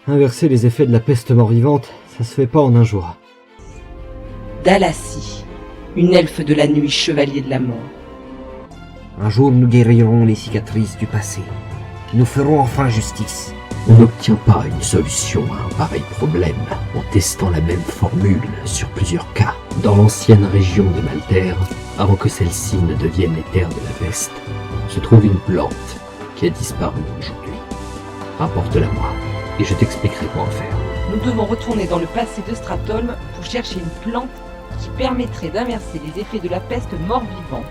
Inverser les effets de la peste mort-vivante, ça se fait pas en un jour. Dalassi, une elfe de la nuit, chevalier de la mort. Un jour, nous guérirons les cicatrices du passé. Nous ferons enfin justice. On n'obtient pas une solution à un pareil problème en testant la même formule sur plusieurs cas. Dans l'ancienne région des Maltaires, avant que celle-ci ne devienne les terres de la peste, se trouve une plante qui a disparu aujourd'hui. Rapporte-la-moi et je t'expliquerai quoi en faire. Nous devons retourner dans le passé de Stratholm pour chercher une plante qui permettrait d'inverser les effets de la peste mort-vivante.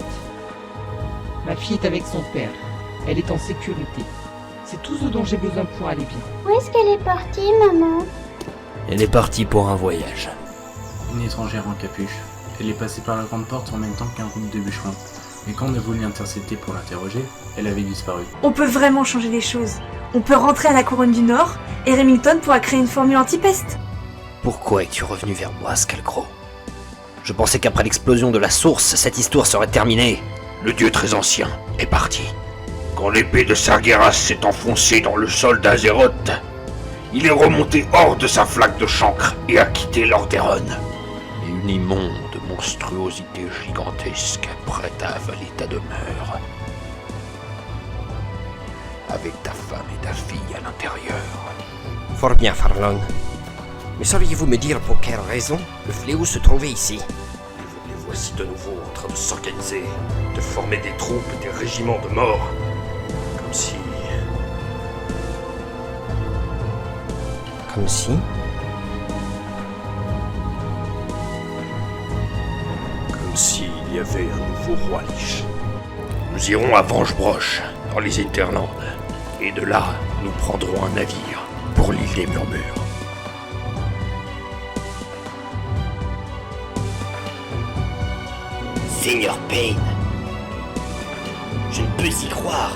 Ma fille est avec son père. Elle est en sécurité. C'est tout ce dont j'ai besoin pour aller bien. Où est-ce qu'elle est partie, maman? Elle est partie pour un voyage. Une étrangère en capuche. Elle est passée par la grande porte en même temps qu'un groupe de bûcherons. Mais quand on a voulu l'intercepter pour l'interroger, elle avait disparu. On peut vraiment changer les choses. On peut rentrer à la couronne du Nord et Remington pourra créer une formule anti-peste. Pourquoi es-tu revenu vers moi, Skalgro? Je pensais qu'après l'explosion de la source, cette histoire serait terminée. Le dieu très ancien est parti. Quand l'épée de Sargeras s'est enfoncée dans le sol d'Azeroth, il est remonté hors de sa flaque de chancre et a quitté Lordaeron. Et une immonde monstruosité gigantesque prête à avaler ta demeure. Avec ta femme et ta fille à l'intérieur. Fort bien, Farlong. Mais sauriez-vous me dire pour quelle raison le fléau se trouvait ici? Les voici de nouveau en train de s'organiser, de former des troupes et des régiments de morts. Comme si... Comme si? Comme s'il y avait un nouveau roi Lich. Nous irons à Vangebroche, dans les Hinterlands. Et de là, nous prendrons un navire pour l'île des Murmures. Seigneur Payne, je ne peux y croire.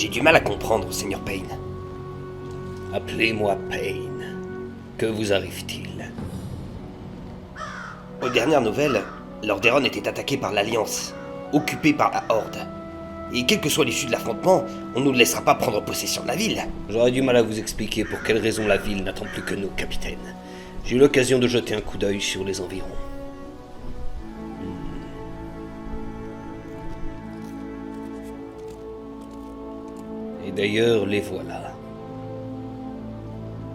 J'ai du mal à comprendre, Seigneur Payne. Appelez-moi Payne. Que vous arrive-t-il? Aux dernières nouvelles, Lordaeron était attaqué par l'Alliance, occupé par la Horde. Et quelle que soit l'issue de l'affrontement, on ne nous laissera pas prendre possession de la ville. J'aurais du mal à vous expliquer pour quelle raison la ville n'attend plus que nous, capitaine. J'ai eu l'occasion de jeter un coup d'œil sur les environs. Et d'ailleurs, les voilà.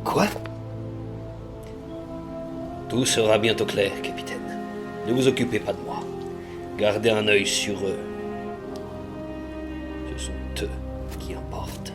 Quoi? Tout sera bientôt clair, capitaine. Ne vous occupez pas de moi. Gardez un œil sur eux. Ce sont eux qui importent.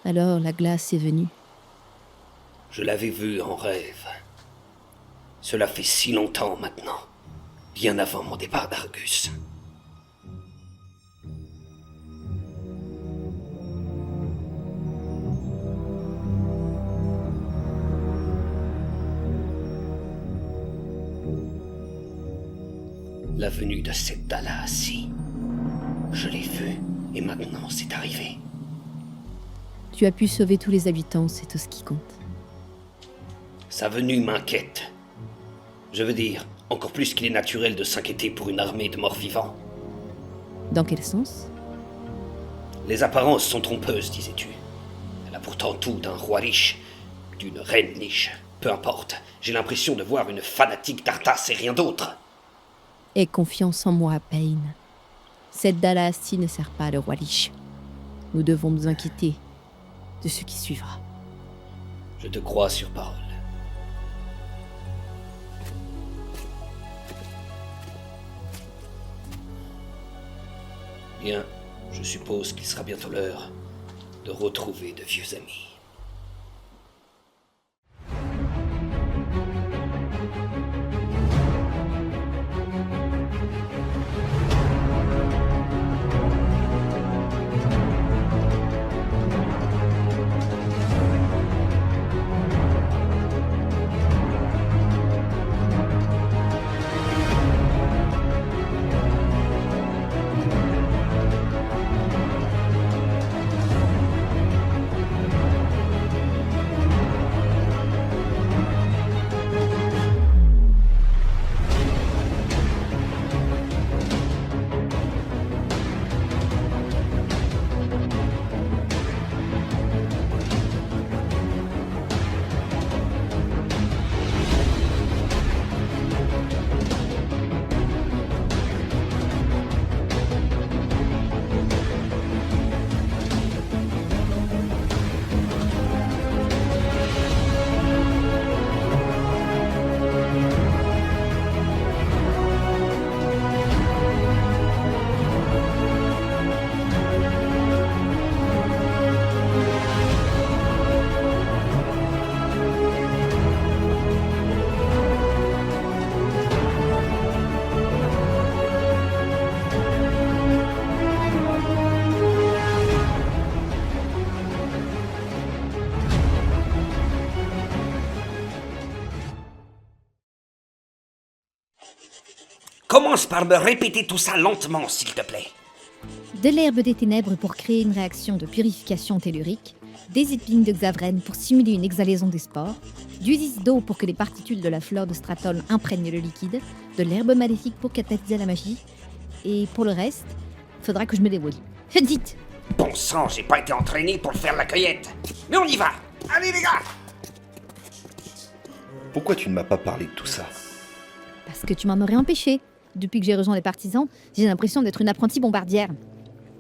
Alors la glace est venue. Je l'avais vu en rêve. Cela fait si longtemps maintenant, bien avant mon départ d'Argus. La venue de cette Dalahassy. Je l'ai vue, et maintenant c'est arrivé. Tu as pu sauver tous les habitants, c'est tout ce qui compte. Sa venue m'inquiète. Je veux dire, encore plus qu'il est naturel de s'inquiéter pour une armée de morts-vivants. Dans quel sens? Les apparences sont trompeuses, disais-tu. Elle a pourtant tout d'un roi riche, d'une reine riche. Peu importe, j'ai l'impression de voir une fanatique d'Arthas et rien d'autre. Aie confiance en moi, Payne. Cette Dalahassy ne sert pas le roi Lich. Nous devons nous inquiéter de ce qui suivra. Je te crois sur parole. Bien, je suppose qu'il sera bientôt l'heure de retrouver de vieux amis. Commence par me répéter tout ça lentement, s'il te plaît. De l'herbe des ténèbres pour créer une réaction de purification tellurique, des épines de Xavren pour simuler une exhalaison des spores, du zis d'eau pour que les particules de la fleur de Stratholme imprègnent le liquide, de l'herbe maléfique pour catalyser la magie, et pour le reste, faudra que je me débrouille. Dites! Bon sang, j'ai pas été entraîné pour faire la cueillette. Mais on y va. Allez les gars. Pourquoi tu ne m'as pas parlé de tout ça? Parce que tu m'en aurais empêché. Depuis que j'ai rejoint les partisans, j'ai l'impression d'être une apprentie bombardière.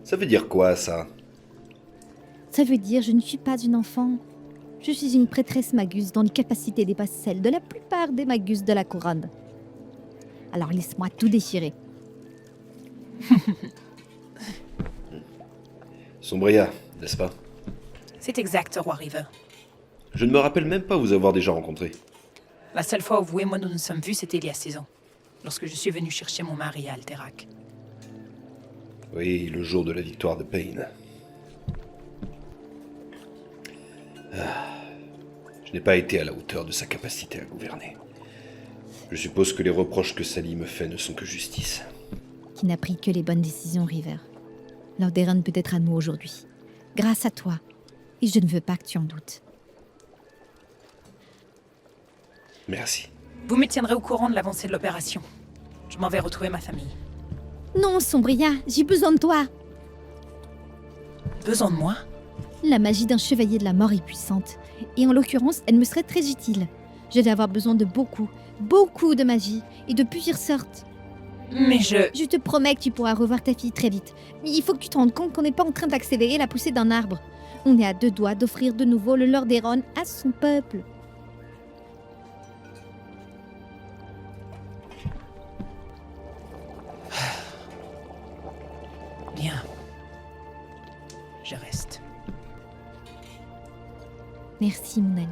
Ça veut dire quoi, ça? Ça veut dire je ne suis pas une enfant. Je suis une prêtresse magus dont les capacités dépassent celles de la plupart des magus de la couronne. Alors laisse-moi tout déchirer. Sombria, n'est-ce pas? C'est exact, roi River. Je ne me rappelle même pas vous avoir déjà rencontré. La seule fois où vous et moi nous nous sommes vus, c'était il y a 6 ans. lorsque je suis venu chercher mon mari à Alterac. Oui, le jour de la victoire de Payne. Je n'ai pas été à la hauteur de sa capacité à gouverner. Je suppose que les reproches que Sally me fait ne sont que justice. Qui n'a pris que les bonnes décisions, River. Lordaeron peut être à nous aujourd'hui. Grâce à toi. Et je ne veux pas que tu en doutes. Merci. Vous me tiendrez au courant de l'avancée de l'opération. Je m'en vais retrouver ma famille. Non, Sombria, j'ai besoin de toi. Besoin de moi? La magie d'un chevalier de la mort est puissante. Et en l'occurrence, elle me serait très utile. Je vais avoir besoin de beaucoup de magie. Et de plusieurs sortes. Mais Je te promets que tu pourras revoir ta fille très vite. Mais il faut que tu te rendes compte qu'on n'est pas en train d'accélérer la poussée d'un arbre. On est à 2 doigts d'offrir de nouveau le Lordaeron à son peuple. Bien. Je reste. Merci, mon ami.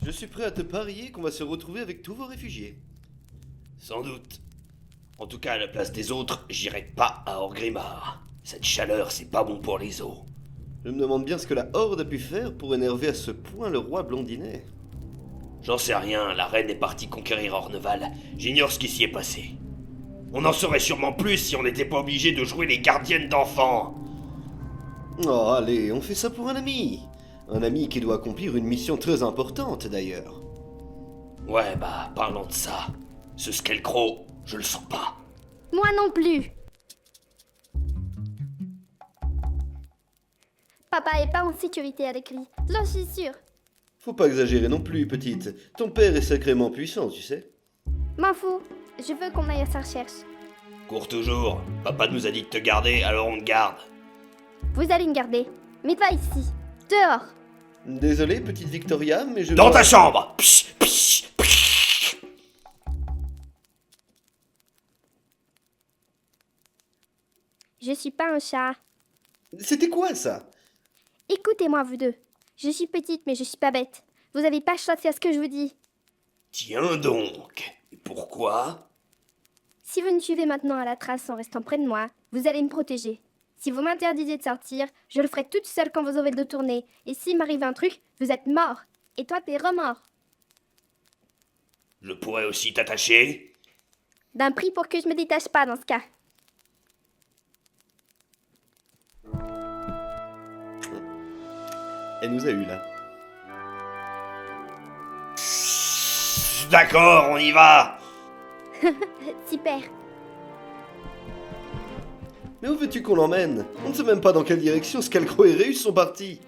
Je suis prêt à te parier qu'on va se retrouver avec tous vos réfugiés. Sans doute. En tout cas, à la place des autres, j'irai pas à Orgrimmar. Cette chaleur, c'est pas bon pour les os. Je me demande bien ce que la Horde a pu faire pour énerver à ce point le roi Blondinet. J'en sais rien, la reine est partie conquérir Orneval. J'ignore ce qui s'y est passé. On en saurait sûrement plus si on n'était pas obligé de jouer les gardiennes d'enfants. Oh, allez, on fait ça pour un ami. Un ami qui doit accomplir une mission très importante, d'ailleurs. Ouais, bah, parlons de ça. Ce Scarecrow, je le sens pas. Moi non plus. Papa est pas en sécurité avec lui, j'en suis sûre. Faut pas exagérer non plus, petite. Ton père est sacrément puissant, tu sais. M'en fous, je veux qu'on aille à sa recherche. Cours toujours. Papa nous a dit de te garder, alors on te garde. Vous allez me garder, mais pas ici, dehors. Désolé, petite Victoria, mais je... Dans ta chambre. Psh, psh, psh. Je suis pas un chat. C'était quoi, ça? Écoutez-moi, vous deux. Je suis petite, mais je suis pas bête. Vous avez pas chassé à ce que je vous dis. Tiens donc. Et pourquoi? Si vous me suivez maintenant à la trace en restant près de moi, vous allez me protéger. Si vous m'interdisez de sortir, je le ferai toute seule quand vous aurez le dos tourné. Et s'il m'arrive un truc, vous êtes mort. Et toi, t'es remort. Je pourrais aussi t'attacher? D'un prix pour que je me détache pas dans ce cas. Elle nous a eu, là. D'accord, on y va. Super. Mais où veux-tu qu'on l'emmène? On ne sait même pas dans quelle direction Scarecrow et Reus sont partis.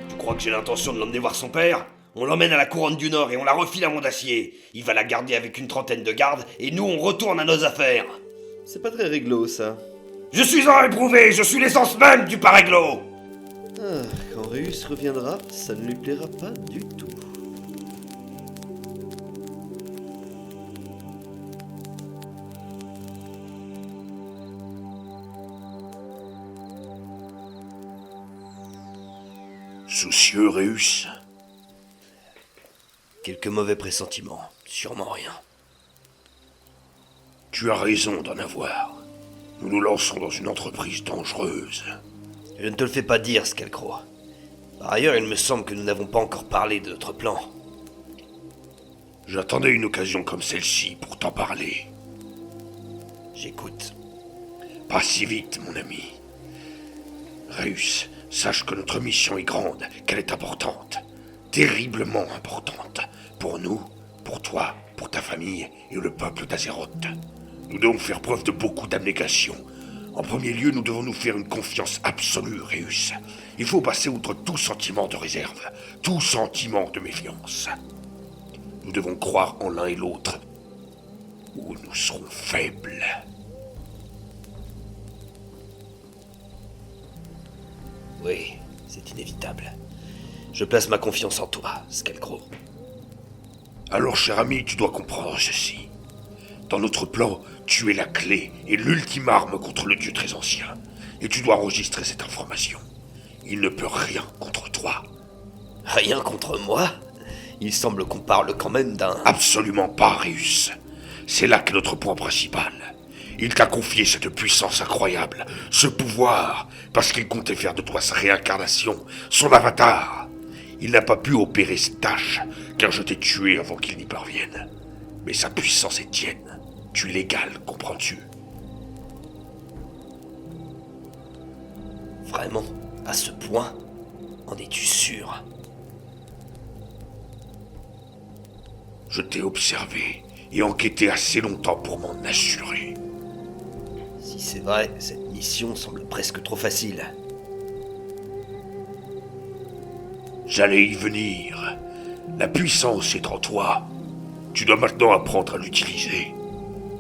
Tu crois que j'ai l'intention de l'emmener voir son père? On l'emmène à la couronne du Nord et on la refile à Mondacier. Il va la garder avec une trentaine de gardes et nous on retourne à nos affaires. C'est pas très réglo, ça. Je suis un éprouvé, je suis l'essence même du paréglo. Ah, quand Reus reviendra, ça ne lui plaira pas du tout. Soucieux, Reus? Quelques mauvais pressentiments, sûrement rien. Tu as raison d'en avoir. Nous nous lançons dans une entreprise dangereuse. Je ne te le fais pas dire, Scarecrow. Par ailleurs, il me semble que nous n'avons pas encore parlé de notre plan. J'attendais une occasion comme celle-ci pour t'en parler. J'écoute. Pas si vite, mon ami. Reus, sache que notre mission est grande, qu'elle est importante. Terriblement importante. Pour nous, pour toi, pour ta famille et le peuple d'Azeroth. Nous devons faire preuve de beaucoup d'abnégation. En premier lieu, nous devons nous faire une confiance absolue, Reus. Il faut passer outre tout sentiment de réserve, tout sentiment de méfiance. Nous devons croire en l'un et l'autre, ou nous serons faibles. Oui, c'est inévitable. Je place ma confiance en toi, Skelgro. Alors, cher ami, tu dois comprendre ceci. Dans notre plan, tu es la clé et l'ultime arme contre le dieu très ancien. Et tu dois enregistrer cette information. Il ne peut rien contre toi. Rien contre moi? Il semble qu'on parle quand même d'un... Absolument pas, Reus. C'est là qu'est notre point principal. Il t'a confié cette puissance incroyable, ce pouvoir, parce qu'il comptait faire de toi sa réincarnation, son avatar. Il n'a pas pu opérer cette tâche, car je t'ai tué avant qu'il n'y parvienne. Mais sa puissance est tienne. Tu l'égales, comprends-tu? Vraiment? À ce point? En es-tu sûr? Je t'ai observé et enquêté assez longtemps pour m'en assurer. Si c'est vrai, cette mission semble presque trop facile. J'allais y venir. La puissance est en toi. Tu dois maintenant apprendre à l'utiliser.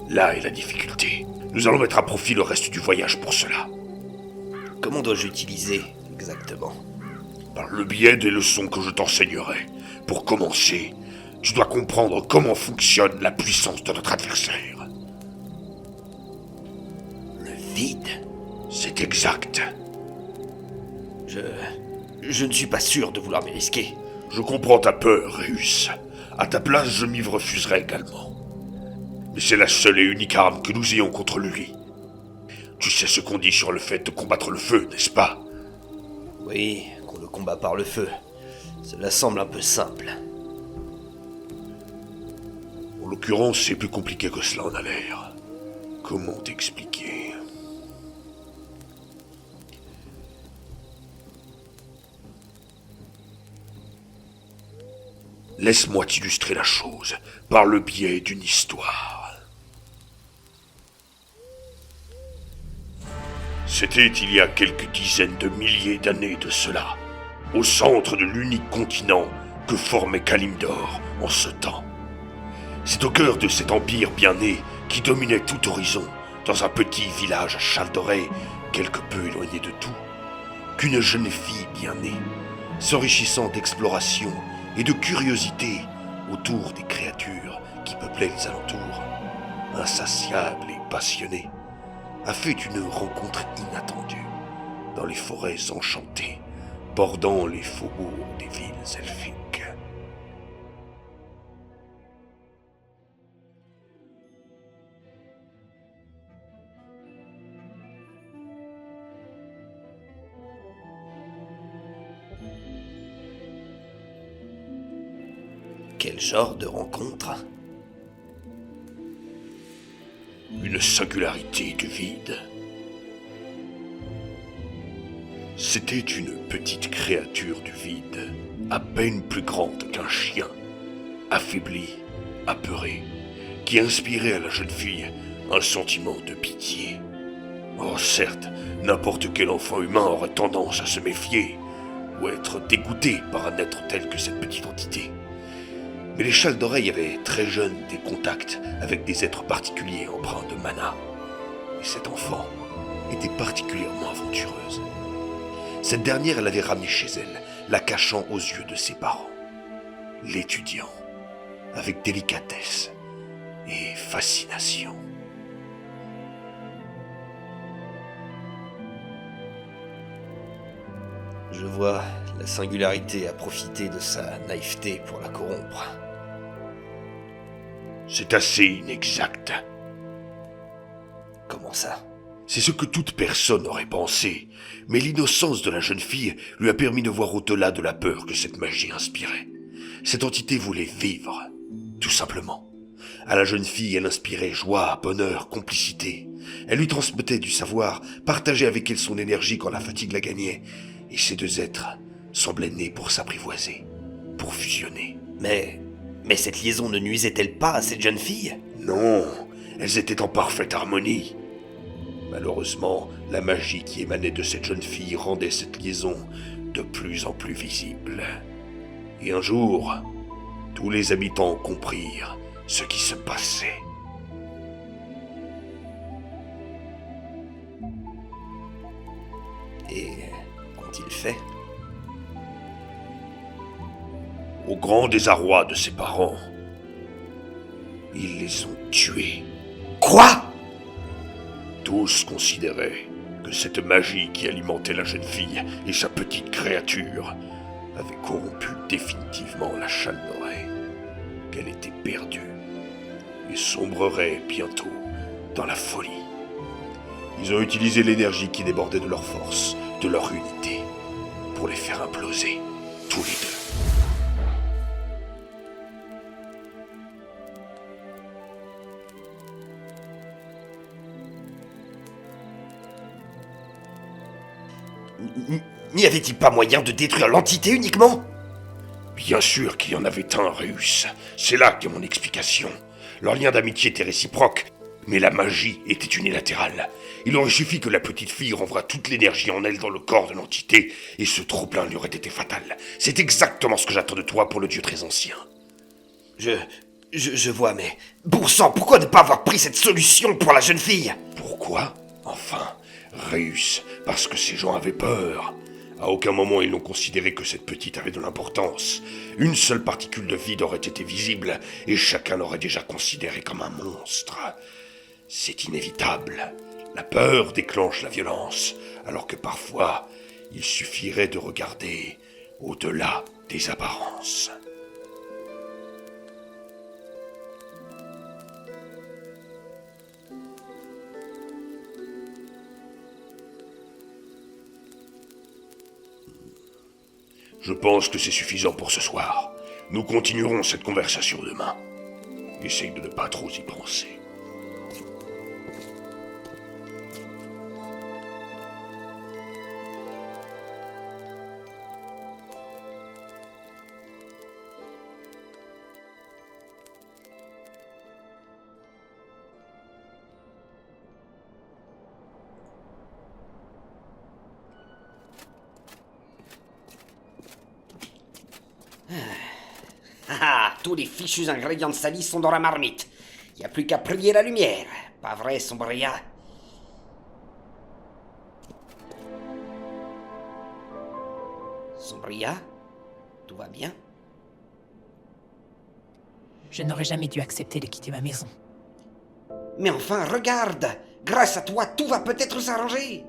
Là est la difficulté. Nous allons mettre à profit le reste du voyage pour cela. Comment dois-je l'utiliser, exactement? Par le biais des leçons que je t'enseignerai. Pour commencer, tu dois comprendre comment fonctionne la puissance de notre adversaire. Le vide? C'est exact. Je ne suis pas sûr de vouloir m'y risquer. Je comprends ta peur, Reus. À ta place, je m'y refuserai également. Mais c'est la seule et unique arme que nous ayons contre lui. Tu sais ce qu'on dit sur le fait de combattre le feu, n'est-ce pas? Oui, qu'on le combat par le feu. Cela semble un peu simple. En l'occurrence, c'est plus compliqué que cela en a l'air. Comment t'expliquer? Laisse-moi t'illustrer la chose par le biais d'une histoire. C'était il y a quelques dizaines de milliers d'années de cela, au centre de l'unique continent que formait Kalimdor en ce temps. C'est au cœur de cet empire bien né qui dominait tout horizon, dans un petit village à Chaldoré, quelque peu éloigné de tout, qu'une jeune fille bien née, s'enrichissant d'exploration et de curiosité autour des créatures qui peuplaient les alentours, insatiable et passionnée, a fait une rencontre inattendue dans les forêts enchantées, bordant les faubourgs des villes elfiques. Quel genre de rencontre? Une singularité du vide. C'était une petite créature du vide, à peine plus grande qu'un chien, affaiblie, apeurée, qui inspirait à la jeune fille un sentiment de pitié. Oh certes, n'importe quel enfant humain aurait tendance à se méfier, ou être dégoûté par un être tel que cette petite entité. Mais les Chaldoré avaient très jeunes des contacts avec des êtres particuliers empreints de mana. Et cette enfant était particulièrement aventureuse. Cette dernière, elle l'avait ramenée chez elle, la cachant aux yeux de ses parents. L'étudiant, avec délicatesse et fascination. Je vois, la singularité a profité de sa naïveté pour la corrompre. C'est assez inexact. Comment ça? C'est ce que toute personne aurait pensé, mais l'innocence de la jeune fille lui a permis de voir au-delà de la peur que cette magie inspirait. Cette entité voulait vivre, tout simplement. À la jeune fille, elle inspirait joie, bonheur, complicité. Elle lui transmettait du savoir, partageait avec elle son énergie quand la fatigue la gagnait. Et ces deux êtres semblaient nés pour s'apprivoiser, pour fusionner. Mais cette liaison ne nuisait-elle pas à cette jeune fille? Non, elles étaient en parfaite harmonie. Malheureusement, la magie qui émanait de cette jeune fille rendait cette liaison de plus en plus visible. Et un jour, tous les habitants comprirent ce qui se passait. Et qu'ont-ils fait? Au grand désarroi de ses parents, ils les ont tués. Quoi? Tous considéraient que cette magie qui alimentait la jeune fille et sa petite créature avait corrompu définitivement la Chalnorae, qu'elle était perdue et sombrerait bientôt dans la folie. Ils ont utilisé l'énergie qui débordait de leur force, de leur unité, pour les faire imploser, tous les deux. N'y avait-il pas moyen de détruire l'entité uniquement? Bien sûr qu'il y en avait un, Réus. C'est là qu'est mon explication. Leur lien d'amitié était réciproque, mais la magie était unilatérale. Il aurait suffi que la petite fille renvoie toute l'énergie en elle dans le corps de l'entité, et ce trop-plein lui aurait été fatal. C'est exactement ce que j'attends de toi pour le dieu très ancien. Je vois, mais... Bon sang, pourquoi ne pas avoir pris cette solution pour la jeune fille? Pourquoi? Enfin, Réus, parce que ces gens avaient peur. À aucun moment ils n'ont considéré que cette petite avait de l'importance. Une seule particule de vide aurait été visible, et chacun l'aurait déjà considérée comme un monstre. C'est inévitable. La peur déclenche la violence, alors que parfois, il suffirait de regarder au-delà des apparences. Je pense que c'est suffisant pour ce soir. Nous continuerons cette conversation demain. Essaye de ne pas trop y penser. Tous les fichus ingrédients de Sally sont dans la marmite. Il n'y a plus qu'à prier la lumière. Pas vrai, Sombria? Sombria? Tout va bien? Je n'aurais jamais dû accepter de quitter ma maison. Mais enfin, regarde! Grâce à toi, tout va peut-être s'arranger!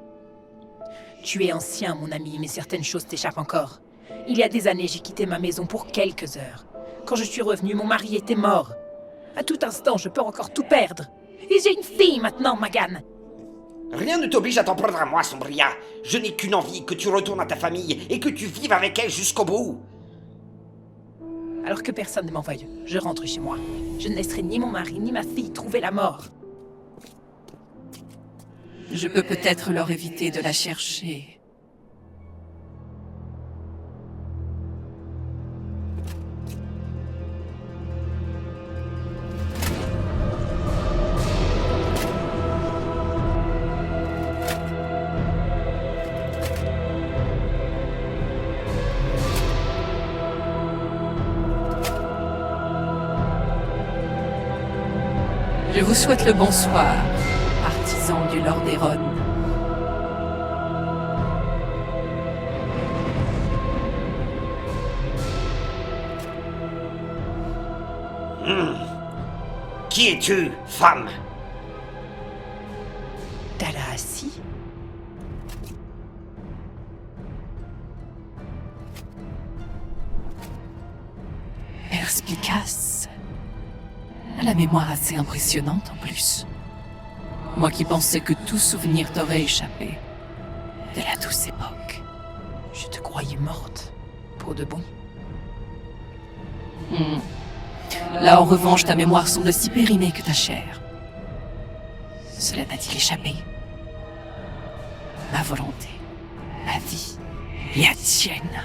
Tu es ancien, mon ami, mais certaines choses t'échappent encore. Il y a des années, j'ai quitté ma maison pour quelques heures. Quand je suis revenu, mon mari était mort. À tout instant, je peux encore tout perdre. Et j'ai une fille maintenant, Magan. Rien ne t'oblige à t'en prendre à moi, Sombria. Je n'ai qu'une envie, que tu retournes à ta famille et que tu vives avec elle jusqu'au bout. Alors que personne ne m'envoie, je rentre chez moi. Je ne laisserai ni mon mari ni ma fille trouver la mort. Je peux peut-être leur éviter de la chercher. Je vous souhaite le bonsoir, artisans du Lordaeron. Qui es-tu, femme? Dalahassi? Perspicace. La mémoire assez impressionnante en plus. Moi qui pensais que tout souvenir t'aurait échappé. De la douce époque. Je te croyais morte. Pour de bon. Là, en revanche, ta mémoire semble si périmée que ta chair. Cela n'a-t-il échappé? Ma volonté, ma vie et la tienne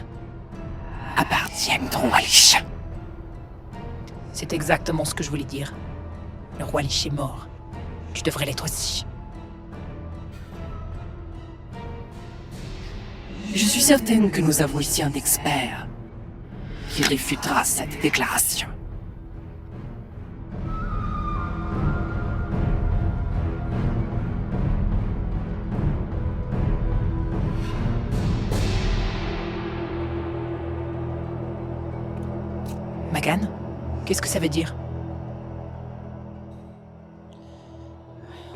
appartiennent au roi Lich. C'est exactement ce que je voulais dire. Le roi Lich est mort. Tu devrais l'être aussi. Je suis certaine que nous avons ici un expert qui réfutera cette déclaration. Magan, qu'est-ce que ça veut dire?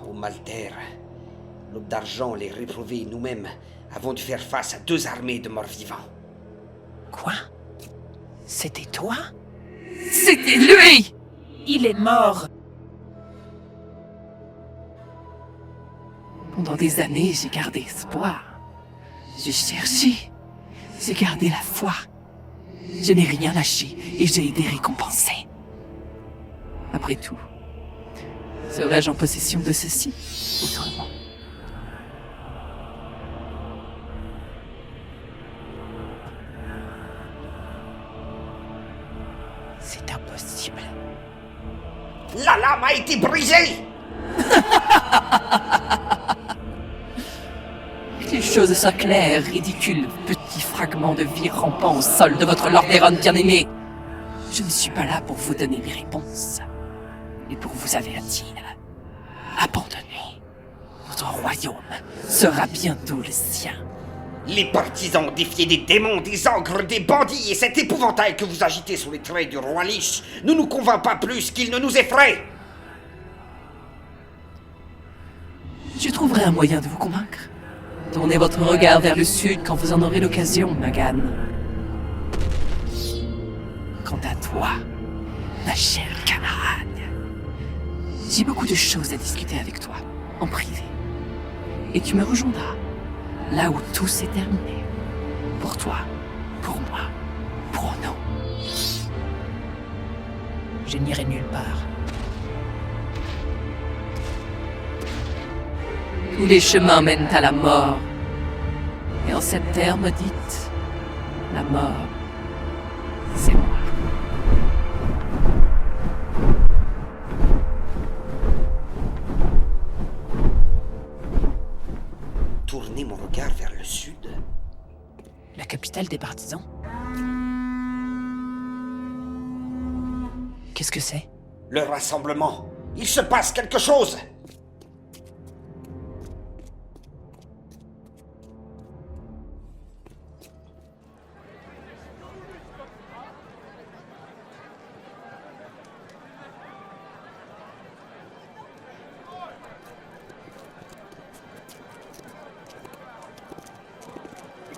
Au Malter, l'aube d'argent, les réprouvés et nous-mêmes avons dû faire face à 2 armées de morts-vivants. Quoi? C'était toi? C'était lui! Il est mort! Pendant des années, j'ai gardé espoir. J'ai cherché. J'ai gardé la foi. Je n'ai rien lâché et j'ai été récompensé. Après tout, serais-je en possession de ceci autrement? C'est impossible. La lame a été brisée! Que les choses soient claires, ridicule, petit fragment de vie rampant au sol de votre Lordaeron bien-aimé. Je ne suis pas là pour vous donner mes réponses, mais pour vous avertir. Abandonnez. Votre royaume sera bientôt le sien. Les partisans défiés des démons, des ogres, des bandits et cet épouvantail que vous agitez sous les traits du roi Lich ne nous convainc pas plus qu'il ne nous effraie. Je trouverai un moyen de vous convaincre. Tournez votre regard vers le sud quand vous en aurez l'occasion, Magan. Quant à toi, ma chère camarade, j'ai beaucoup de choses à discuter avec toi, en privé. Et tu me rejoindras, là où tout s'est terminé. Pour toi, pour moi, pour nous. Je n'irai nulle part. Tous les chemins mènent à la mort. Et en cette terre maudite, la mort, c'est moi. Tournez mon regard vers le sud. La capitale des partisans? Qu'est-ce que c'est? Le rassemblement. Il se passe quelque chose.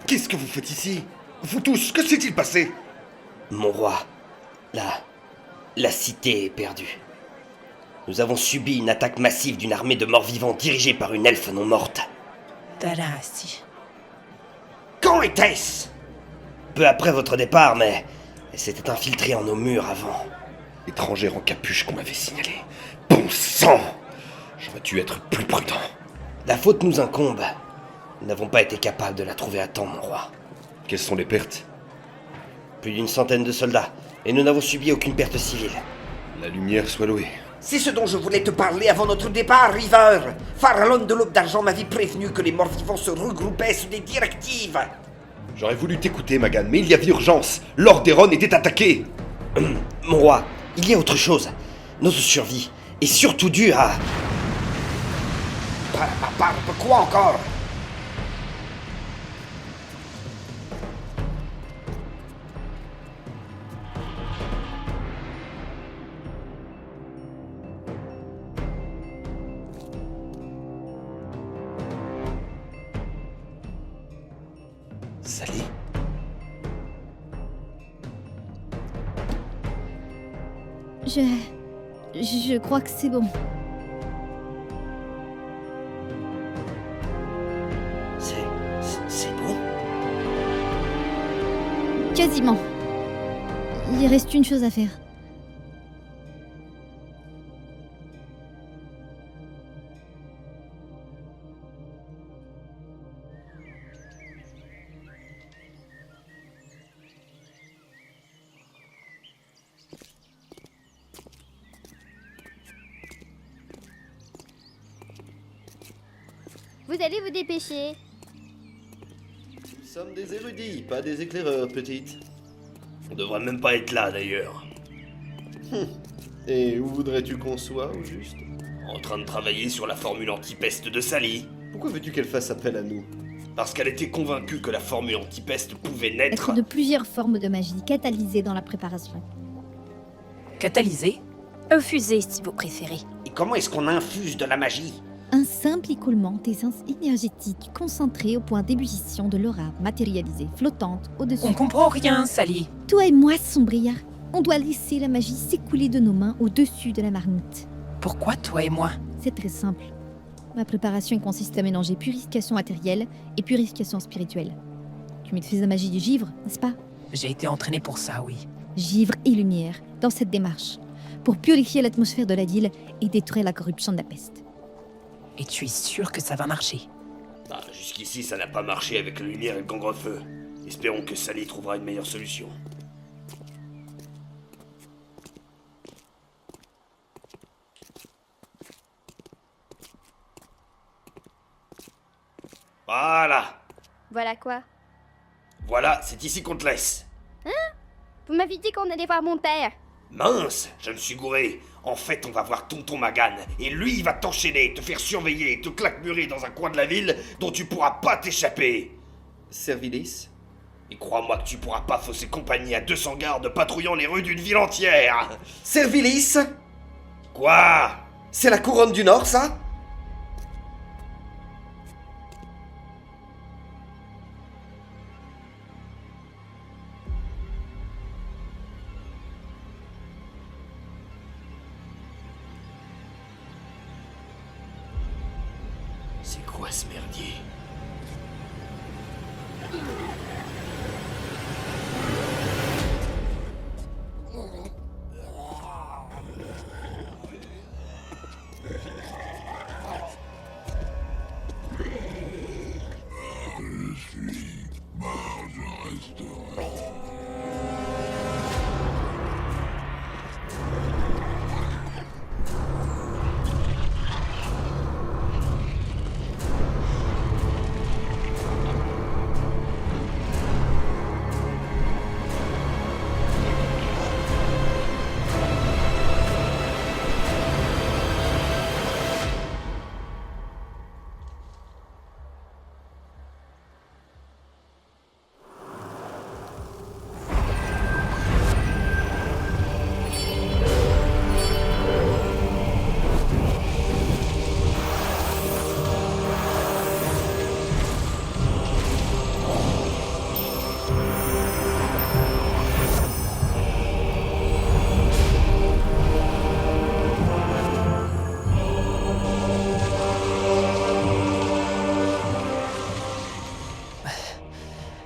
Qu'est-ce que vous faites ici? Vous tous, que s'est-il passé? Mon roi, la cité est perdue. Nous avons subi une attaque massive d'une armée de morts-vivants dirigée par une elfe non morte. Dalahassy. Quand était-ce? Peu après votre départ, mais elle s'était infiltrée en nos murs avant. L'étrangère en capuche qu'on m'avait signalée. Bon sang! J'aurais dû être plus prudent. La faute nous incombe. Nous n'avons pas été capables de la trouver à temps, mon roi. Quelles sont les pertes? Plus d'une centaine de soldats, et nous n'avons subi aucune perte civile. La lumière soit louée. C'est ce dont je voulais te parler avant notre départ, River. Farallon de l'Aube d'Argent m'avait prévenu que les morts-vivants se regroupaient sous des directives. J'aurais voulu t'écouter, Magan, mais il y avait urgence. Lordaeron était attaqué. Mon roi, il y a autre chose. Notre survie est surtout due à... Quoi encore? Sally? Je crois que c'est bon. C'est bon? Quasiment. Il reste une chose à faire. Vous allez vous dépêcher. Nous sommes des érudits, pas des éclaireurs, petite. On devrait même pas être là d'ailleurs. Et où voudrais-tu qu'on soit, au juste? En train de travailler sur la formule antipeste de Sally. Pourquoi veux-tu qu'elle fasse appel à nous? Parce qu'elle était convaincue que la formule antipeste pouvait naître... Être de plusieurs formes de magie catalysées dans la préparation. Catalysé? Infusé, si vous préférez. Et comment est-ce qu'on infuse de la magie? Un simple écoulement d'essence énergétique concentrée au point d'ébullition de l'aura matérialisée, flottante au-dessus. On comprend rien, Sally. Toi et moi, Sombria, on doit laisser la magie s'écouler de nos mains au-dessus de la marmite. Pourquoi toi et moi? C'est très simple. Ma préparation consiste à mélanger purification matérielle et purification spirituelle. Tu maîtrises la magie du givre, n'est-ce pas? J'ai été entraîné pour ça, oui. Givre et lumière, dans cette démarche, pour purifier l'atmosphère de la ville et détruire la corruption de la peste. Et tu es sûr que ça va marcher? Bah, jusqu'ici, ça n'a pas marché avec la lumière et le gangre-feu. Espérons que Sally trouvera une meilleure solution. Voilà. Voilà quoi? Voilà, c'est ici qu'on te laisse. Hein? Vous m'avez dit qu'on allait voir mon père. Mince, je me suis gouré. En fait, on va voir Tonton Magan, et lui, il va t'enchaîner, te faire surveiller, te claquemurer dans un coin de la ville dont tu pourras pas t'échapper. Servilis? Et crois-moi que tu pourras pas fausser compagnie à 200 gardes patrouillant les rues d'une ville entière. Servilis? Quoi? C'est la couronne du Nord, ça? C'est quoi ce merdier?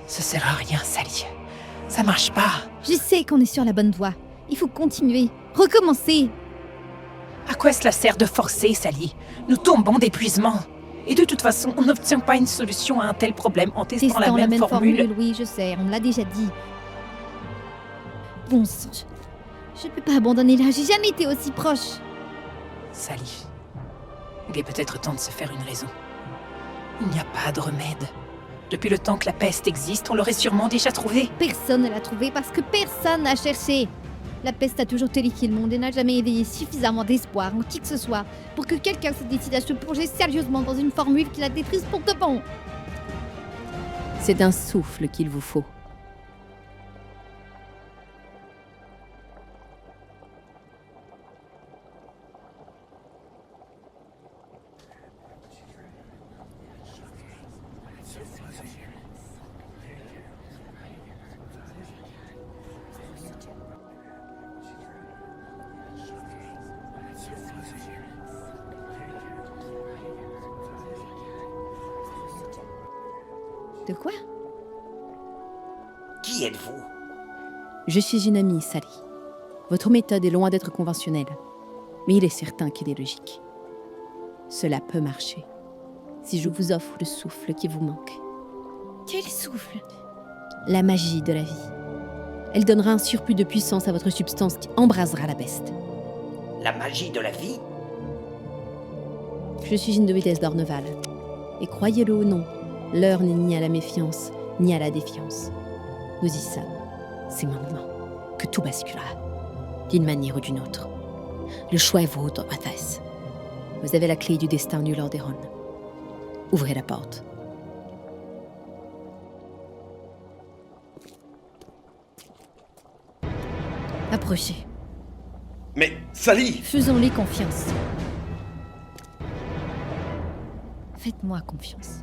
Ça sert à rien, Sally. Ça marche pas. Je sais qu'on est sur la bonne voie. Il faut continuer, recommencer. À quoi cela sert de forcer, Sally? Nous tombons d'épuisement. Et de toute façon, on n'obtient pas une solution à un tel problème en testant la même formule. Oui, je sais, on me l'a déjà dit. Bon sang, je ne peux pas abandonner là, j'ai jamais été aussi proche. Sally, il est peut-être temps de se faire une raison. Il n'y a pas de remède. Depuis le temps que la peste existe, on l'aurait sûrement déjà trouvé. Personne ne l'a trouvé parce que personne n'a cherché. La peste a toujours terrifié le monde et n'a jamais éveillé suffisamment d'espoir en qui que ce soit pour que quelqu'un se décide à se plonger sérieusement dans une formule qui la détruise pour de bon. C'est d'un souffle qu'il vous faut. De quoi? Qui êtes-vous? Je suis une amie, Sally. Votre méthode est loin d'être conventionnelle, mais il est certain qu'elle est logique. Cela peut marcher, si je vous offre le souffle qui vous manque. Quel souffle? La magie de la vie. Elle donnera un surplus de puissance à votre substance qui embrasera la peste. La magie de la vie? Je suis une novice d'Orneval. Et croyez-le ou non, l'heure n'est ni à la méfiance, ni à la défiance. Nous y sommes. C'est maintenant que tout basculera, d'une manière ou d'une autre. Le choix est vôtre, Athès. Vous avez la clé du destin du Lordaeron. Ouvrez la porte. Approchez. Mais, Sally! Faisons-les confiance. Faites-moi confiance.